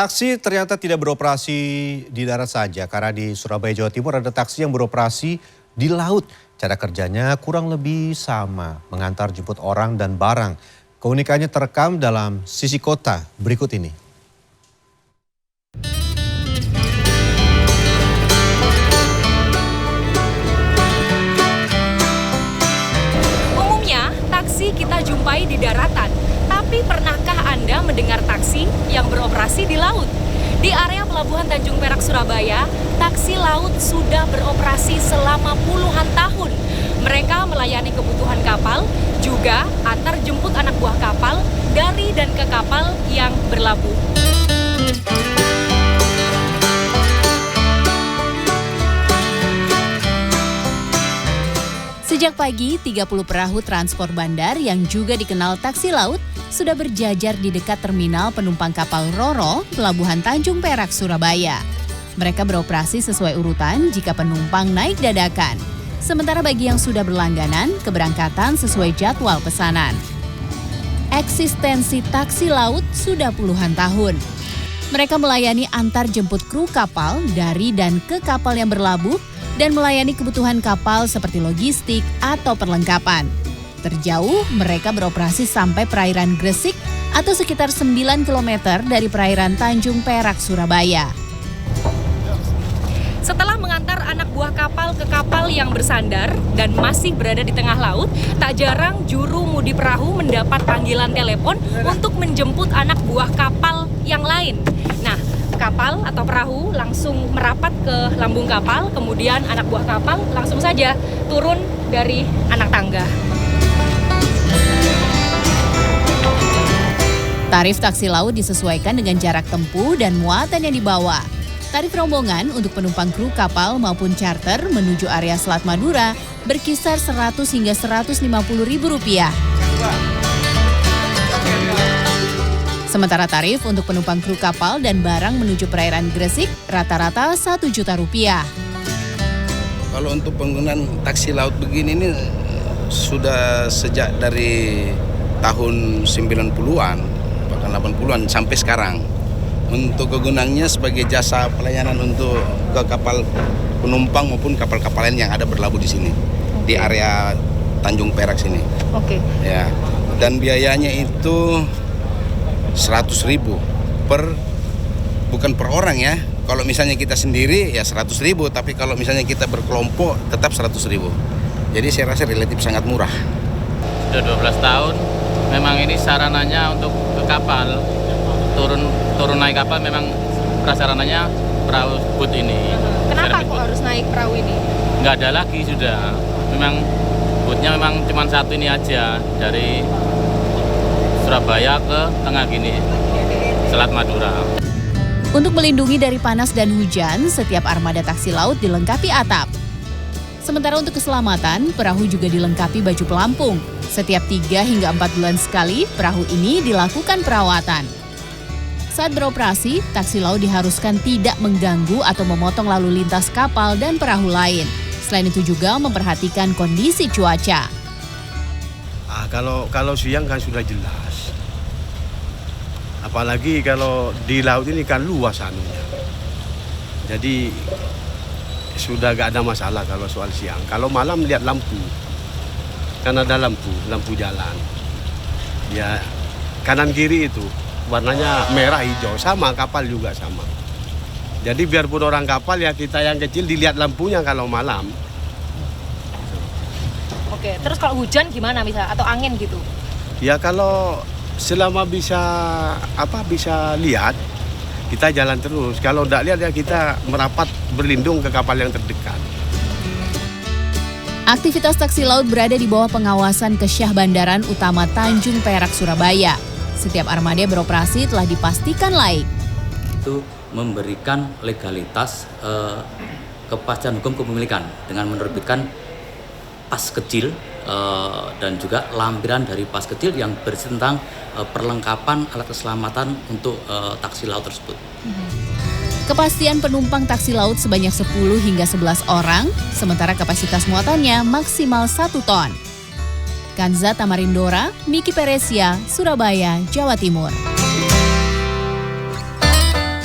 Taksi ternyata tidak beroperasi di darat saja karena di Surabaya, Jawa Timur ada taksi yang beroperasi di laut. Cara kerjanya kurang lebih sama, mengantar jemput orang dan barang. Keunikannya terekam dalam Sisi Kota berikut ini. Umumnya, taksi kita jumpai di daratan. Tapi pernahkah Anda mendengar taksi yang beroperasi di laut? Di area Pelabuhan Tanjung Perak, Surabaya, taksi laut sudah beroperasi selama puluhan tahun. Mereka melayani kebutuhan kapal, juga antar jemput anak buah kapal dari dan ke kapal yang berlabuh. Sejak pagi, 30 perahu transport bandar yang juga dikenal taksi laut sudah berjajar di dekat terminal penumpang kapal Roro, Pelabuhan Tanjung Perak, Surabaya. Mereka beroperasi sesuai urutan jika penumpang naik dadakan. Sementara bagi yang sudah berlangganan, keberangkatan sesuai jadwal pesanan. Eksistensi taksi laut sudah puluhan tahun. Mereka melayani antar jemput kru kapal dari dan ke kapal yang berlabuh dan melayani kebutuhan kapal seperti logistik atau perlengkapan. Terjauh, mereka beroperasi sampai perairan Gresik atau sekitar 9 km dari perairan Tanjung Perak, Surabaya. Setelah mengantar anak buah kapal ke kapal yang bersandar dan masih berada di tengah laut, tak jarang juru mudi perahu mendapat panggilan telepon untuk menjemput anak buah kapal yang lain. Nah, kapal atau perahu langsung merapat ke lambung kapal, kemudian anak buah kapal langsung saja turun dari anak tangga. Tarif taksi laut disesuaikan dengan jarak tempuh dan muatan yang dibawa. Tarif rombongan untuk penumpang kru kapal maupun charter menuju area Selat Madura berkisar Rp100 hingga Rp150.000. Sementara tarif untuk penumpang kru kapal dan barang menuju perairan Gresik rata-rata Rp1 juta. Kalau untuk penggunaan taksi laut begini ini sudah sejak dari tahun 90-an, bahkan 80-an sampai sekarang. Untuk kegunaannya sebagai jasa pelayanan untuk ke kapal penumpang maupun kapal-kapal lain yang ada berlabuh di sini, di area Tanjung Perak sini. Oke. Ya, dan biayanya itu 100.000 bukan per orang ya. Kalau misalnya kita sendiri ya 100.000, tapi kalau misalnya kita berkelompok tetap 100.000. Jadi saya rasa relatif sangat murah. Sudah 12 tahun, memang ini sarananya untuk ke kapal. Turun naik kapal memang prasarananya perahu boot ini. Kenapa kok harus naik perahu ini? Nggak ada lagi sudah. Memang bootnya memang cuma satu ini aja dari Surabaya ke tengah gini, Selat Madura. Untuk melindungi dari panas dan hujan, setiap armada taksi laut dilengkapi atap. Sementara untuk keselamatan, perahu juga dilengkapi baju pelampung. Setiap 3 hingga 4 bulan sekali, perahu ini dilakukan perawatan. Saat beroperasi, taksi laut diharuskan tidak mengganggu atau memotong lalu lintas kapal dan perahu lain. Selain itu juga memperhatikan kondisi cuaca. Kalau siang kan sudah jelas. Apalagi kalau di laut ini kan luas anunya. Jadi sudah gak ada masalah kalau soal siang. Kalau malam lihat lampu. Kan ada lampu jalan. Ya, kanan kiri itu warnanya merah hijau, sama kapal juga sama. Jadi biarpun orang kapal ya kita yang kecil dilihat lampunya kalau malam. Oke, terus kalau hujan gimana bisa atau angin gitu? Ya kalau selama bisa lihat kita jalan terus. Kalau tidak lihat ya kita merapat berlindung ke kapal yang terdekat. Aktivitas taksi laut berada di bawah pengawasan Kesyah Bandaran Utama Tanjung Perak, Surabaya. Setiap armada beroperasi telah dipastikan laik. Itu memberikan legalitas kepastian hukum kepemilikan dengan menerbitkan pas kecil dan juga lampiran dari pas kecil yang berisi tentang perlengkapan alat keselamatan untuk taksi laut tersebut. Kepastian penumpang taksi laut sebanyak 10 hingga 11 orang, sementara kapasitas muatannya maksimal 1 ton. Kanza Tamarindora, Miki Peresia, Surabaya, Jawa Timur.